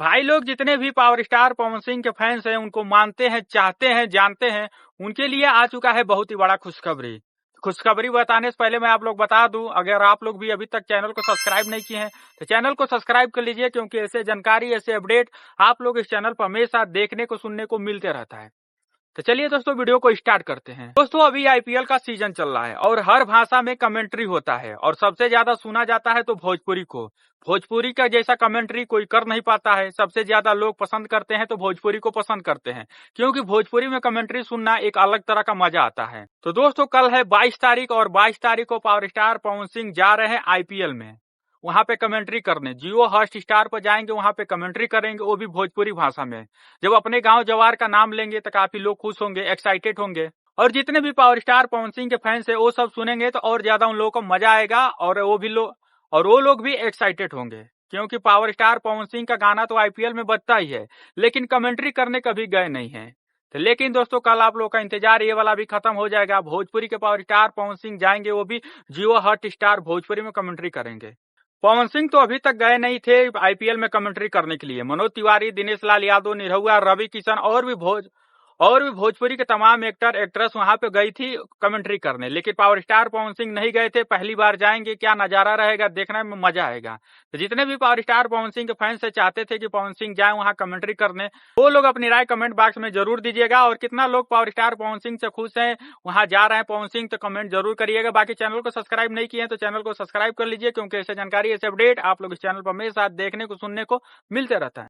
भाई लोग जितने भी पावर स्टार पवन सिंह के फैंस हैं उनको मानते हैं, चाहते हैं, जानते हैं, उनके लिए आ चुका है बहुत ही बड़ा खुशखबरी। खुशखबरी बताने से पहले मैं आप लोग बता दूं, अगर आप लोग भी अभी तक चैनल को सब्सक्राइब नहीं किए हैं तो चैनल को सब्सक्राइब कर लीजिए, क्योंकि ऐसे जानकारी, ऐसे अपडेट आप लोग इस चैनल पर हमेशा देखने को, सुनने को मिलते रहता है। तो चलिए दोस्तों, वीडियो को स्टार्ट करते हैं। दोस्तों, अभी आईपीएल का सीजन चल रहा है और हर भाषा में कमेंट्री होता है और सबसे ज्यादा सुना जाता है तो भोजपुरी को। भोजपुरी का जैसा कमेंट्री कोई कर नहीं पाता है। सबसे ज्यादा लोग पसंद करते हैं तो भोजपुरी को पसंद करते हैं, क्योंकि भोजपुरी में कमेंट्री सुनना एक अलग तरह का मजा आता है। तो दोस्तों, कल है 22 तारीख और 22 तारीख को पावर स्टार पवन सिंह जा रहे हैं आईपीएल में, वहां पे कमेंट्री करने। जियो हॉट स्टार पर जाएंगे, वहां पे कमेंट्री करेंगे, वो भी भोजपुरी भाषा में। जब अपने गांव जवार का नाम लेंगे तो काफी लोग खुश होंगे, एक्साइटेड होंगे, और जितने भी पावर स्टार पवन सिंह के फैंस है वो सब सुनेंगे तो और ज्यादा उन लोगों को मजा आएगा और वो लोग भी एक्साइटेड होंगे, क्योंकि पावर स्टार पवन सिंह का गाना तो आईपीएल में बजता ही है, लेकिन कमेंट्री करने कभी गए नहीं है। तो लेकिन दोस्तों, कल आप लोग का इंतजार ये वाला भी खत्म हो जाएगा। भोजपुरी के पावर स्टार पवन सिंह जाएंगे, वो भी जियो हॉट स्टार भोजपुरी में कमेंट्री करेंगे। पवन सिंह तो अभी तक गए नहीं थे आईपीएल में कमेंट्री करने के लिए। मनोज तिवारी, दिनेश लाल यादव, निरहुआ, रवि किशन और भी भोजपुरी के तमाम एक्टर एक्ट्रेस वहां पे गई थी कमेंट्री करने, लेकिन पावर स्टार पवन सिंह नहीं गए थे। पहली बार जाएंगे, क्या नजारा रहेगा, देखने में मजा आएगा। तो जितने भी पावर स्टार पवन सिंह के फैंस से चाहते थे कि पवन सिंह जाए वहां कमेंट्री करने, वो लोग अपनी राय कमेंट बॉक्स में जरूर दीजिएगा। और कितना लोग पावर स्टार पवन सिंह से खुश हैं, वहां जा रहे हैं पवन सिंह, तो कमेंट जरूर करिएगा। बाकी चैनल को सब्सक्राइब नहीं किए हैं तो चैनल को सब्सक्राइब कर लीजिए, क्योंकि ऐसे जानकारी, ऐसे अपडेट आप लोग इस चैनल पर हमेशा देखने को, सुनने को मिलते रहता है।